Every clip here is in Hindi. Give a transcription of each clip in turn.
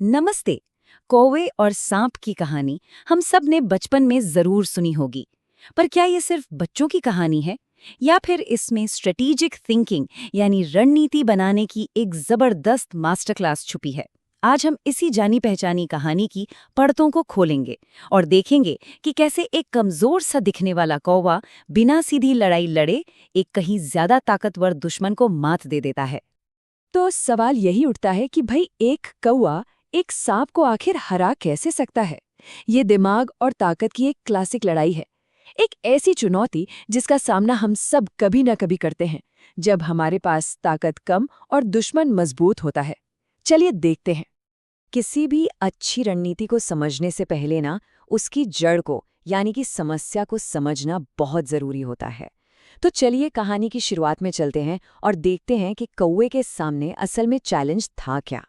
नमस्ते। कौवे और सांप की कहानी हम सब ने बचपन में जरूर सुनी होगी, पर क्या ये सिर्फ बच्चों की कहानी है या फिर इसमें स्ट्रेटेजिक थिंकिंग यानी रणनीति बनाने की एक जबरदस्त मास्टर क्लास छुपी है। आज हम इसी जानी पहचानी कहानी की पड़तों को खोलेंगे और देखेंगे कि कैसे एक कमजोर सा दिखने वाला कौवा बिना सीधी लड़ाई लड़े एक कहीं ज्यादा ताकतवर दुश्मन को मात दे देता है। तो सवाल यही उठता है कि भाई एक कौवा एक सांप को आखिर हरा कैसे सकता है। ये दिमाग और ताकत की एक क्लासिक लड़ाई है, एक ऐसी चुनौती जिसका सामना हम सब कभी न कभी करते हैं जब हमारे पास ताकत कम और दुश्मन मजबूत होता है। चलिए देखते हैं। किसी भी अच्छी रणनीति को समझने से पहले ना उसकी जड़ को यानी कि समस्या को समझना बहुत जरूरी होता है। तो चलिए कहानी की शुरुआत में चलते हैं और देखते हैं कि कौवे के सामने असल में चैलेंज था क्या।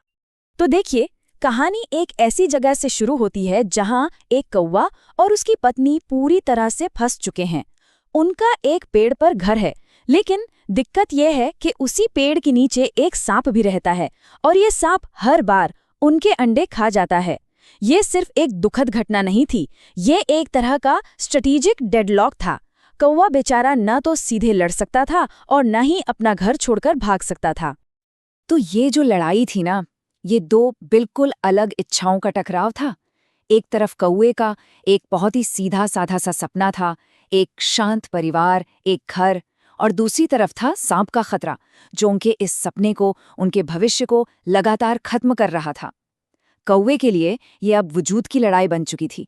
तो देखिए, कहानी एक ऐसी जगह से शुरू होती है जहां एक कौवा और उसकी पत्नी पूरी तरह से फंस चुके हैं। उनका एक पेड़ पर घर है, लेकिन दिक्कत यह है कि उसी पेड़ के नीचे एक सांप भी रहता है और ये सांप हर बार उनके अंडे खा जाता है। ये सिर्फ एक दुखद घटना नहीं थी, ये एक तरह का स्ट्रेटेजिक डेडलॉक था। कौवा बेचारा न तो सीधे लड़ सकता था और न ही अपना घर छोड़कर भाग सकता था। तो ये जो लड़ाई थी ना, ये दो बिल्कुल अलग इच्छाओं का टकराव था। एक तरफ कौवे का एक बहुत ही सीधा साधा सा सपना था, एक शांत परिवार, एक घर, और दूसरी तरफ था सांप का खतरा जो उनके इस सपने को, उनके भविष्य को लगातार खत्म कर रहा था। कौवे के लिए ये अब वजूद की लड़ाई बन चुकी थी।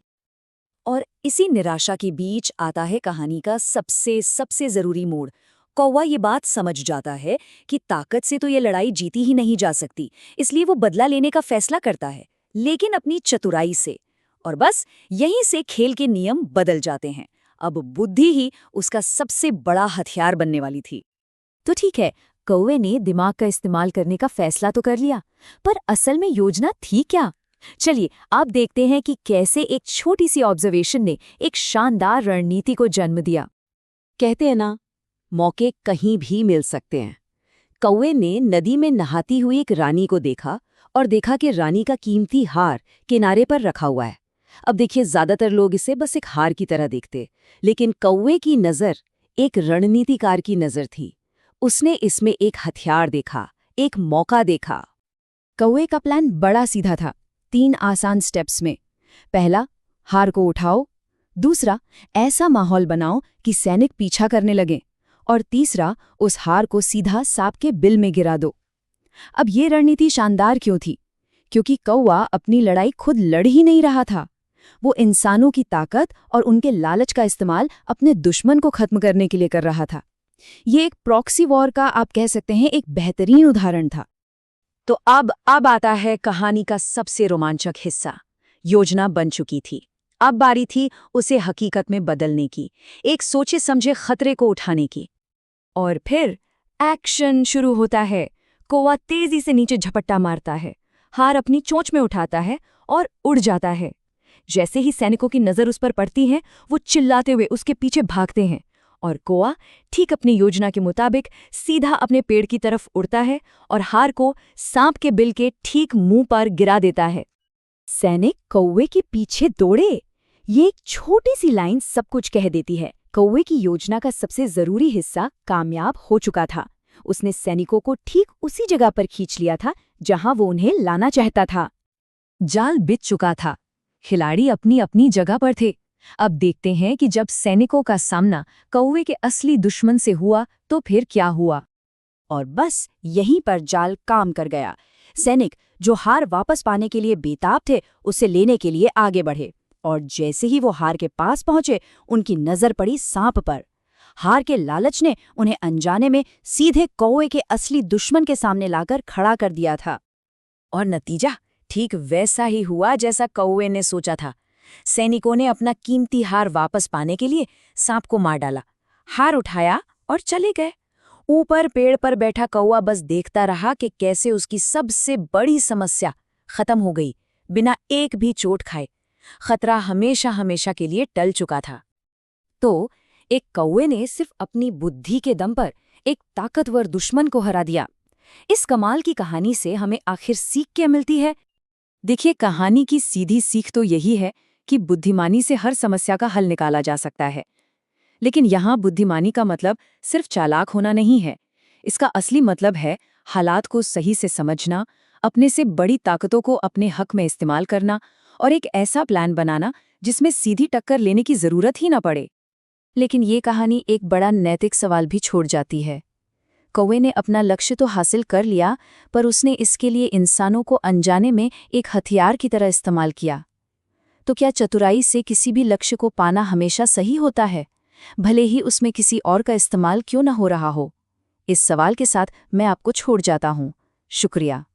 और इसी निराशा के बीच आता है कहानी का सबसे सबसे जरूरी मोड़। कौवा ये बात समझ जाता है कि ताकत से तो ये लड़ाई जीती ही नहीं जा सकती, इसलिए वो बदला लेने का फैसला करता है, लेकिन अपनी चतुराई से। और बस यहीं से खेल के नियम बदल जाते हैं। अब बुद्धि ही उसका सबसे बड़ा हथियार बनने वाली थी। तो ठीक है, कौवे ने दिमाग का इस्तेमाल करने का फैसला तो कर लिया, पर असल में योजना थी क्या? चलिए आप देखते हैं कि कैसे एक छोटी सी ऑब्जर्वेशन ने एक शानदार रणनीति को जन्म दिया। कहते हैं ना, मौके कहीं भी मिल सकते हैं। कौवे ने नदी में नहाती हुई एक रानी को देखा और देखा कि रानी का कीमती हार किनारे पर रखा हुआ है। अब देखिए, ज्यादातर लोग इसे बस एक हार की तरह देखते, लेकिन कौवे की नजर एक रणनीतिकार की नजर थी। उसने इसमें एक हथियार देखा, एक मौका देखा। कौवे का प्लान बड़ा सीधा था, 3 आसान स्टेप्स में। पहला, हार को उठाओ। दूसरा, ऐसा माहौल बनाओ कि सैनिक पीछा करने लगे। और तीसरा, उस हार को सीधा सांप के बिल में गिरा दो। अब ये रणनीति शानदार क्यों थी? क्योंकि कौवा अपनी लड़ाई खुद लड़ ही नहीं रहा था। वो इंसानों की ताकत और उनके लालच का इस्तेमाल अपने दुश्मन को खत्म करने के लिए कर रहा था। ये एक प्रॉक्सी वॉर का, आप कह सकते हैं, एक बेहतरीन उदाहरण था। तो अब आता है कहानी का सबसे रोमांचक हिस्सा। योजना बन चुकी थी, अब बारी थी उसे हकीकत में बदलने की, एक सोचे समझे खतरे को उठाने की। और फिर एक्शन शुरू होता है। कौवा तेजी से नीचे झपट्टा मारता है, हार अपनी चोंच में उठाता है और उड़ जाता है। जैसे ही सैनिकों की नजर उस पर पड़ती है, वो चिल्लाते हुए उसके पीछे भागते हैं और कौवा ठीक अपनी योजना के मुताबिक सीधा अपने पेड़ की तरफ उड़ता है और हार को सांप के बिल के ठीक मुंह पर गिरा देता है। सैनिक कौवे के पीछे दौड़े। ये एक छोटी सी लाइन सब कुछ कह देती है। कौवे की योजना का सबसे जरूरी हिस्सा कामयाब हो चुका था। उसने सैनिकों को ठीक उसी जगह पर खींच लिया था जहां वो उन्हें लाना चाहता था। जाल बिछ चुका था, खिलाड़ी अपनी अपनी जगह पर थे। अब देखते हैं कि जब सैनिकों का सामना कौवे के असली दुश्मन से हुआ तो फिर क्या हुआ। और बस यहीं पर जाल काम कर गया। सैनिक जो हार वापस पाने के लिए बेताब थे, उसे लेने के लिए आगे बढ़े, और जैसे ही वो हार के पास पहुंचे, उनकी नजर पड़ी सांप पर। हार के लालच ने उन्हें अनजाने में सीधे कौवे के असली दुश्मन के सामने लाकर खड़ा कर दिया था। और नतीजा ठीक वैसा ही हुआ जैसा कौवे ने सोचा था। सैनिकों ने अपना कीमती हार वापस पाने के लिए सांप को मार डाला, हार उठाया और चले गए। ऊपर पेड़ पर बैठा कौवा बस देखता रहा कि कैसे उसकी सबसे बड़ी समस्या खत्म हो गई, बिना एक भी चोट खाए। खतरा हमेशा हमेशा के लिए टल चुका था। तो एक कौवे ने सिर्फ अपनी बुद्धि के दम पर एक ताकतवर दुश्मन को हरा दिया। इस कमाल की कहानी से हमें आखिर सीख क्या मिलती है? देखिए, कहानी की सीधी सीख तो यही है कि बुद्धिमानी से हर समस्या का हल निकाला जा सकता है। लेकिन यहाँ बुद्धिमानी का मतलब सिर्फ चालाक होना नहीं है। इसका असली मतलब है हालात को सही से समझना, अपने से बड़ी ताकतों को अपने हक में इस्तेमाल करना और एक ऐसा प्लान बनाना जिसमें सीधी टक्कर लेने की जरूरत ही ना पड़े। लेकिन ये कहानी एक बड़ा नैतिक सवाल भी छोड़ जाती है। कौवे ने अपना लक्ष्य तो हासिल कर लिया, पर उसने इसके लिए इंसानों को अनजाने में एक हथियार की तरह इस्तेमाल किया। तो क्या चतुराई से किसी भी लक्ष्य को पाना हमेशा सही होता है, भले ही उसमें किसी और का इस्तेमाल क्यों न हो रहा हो? इस सवाल के साथ मैं आपको छोड़ जाता हूँ। शुक्रिया।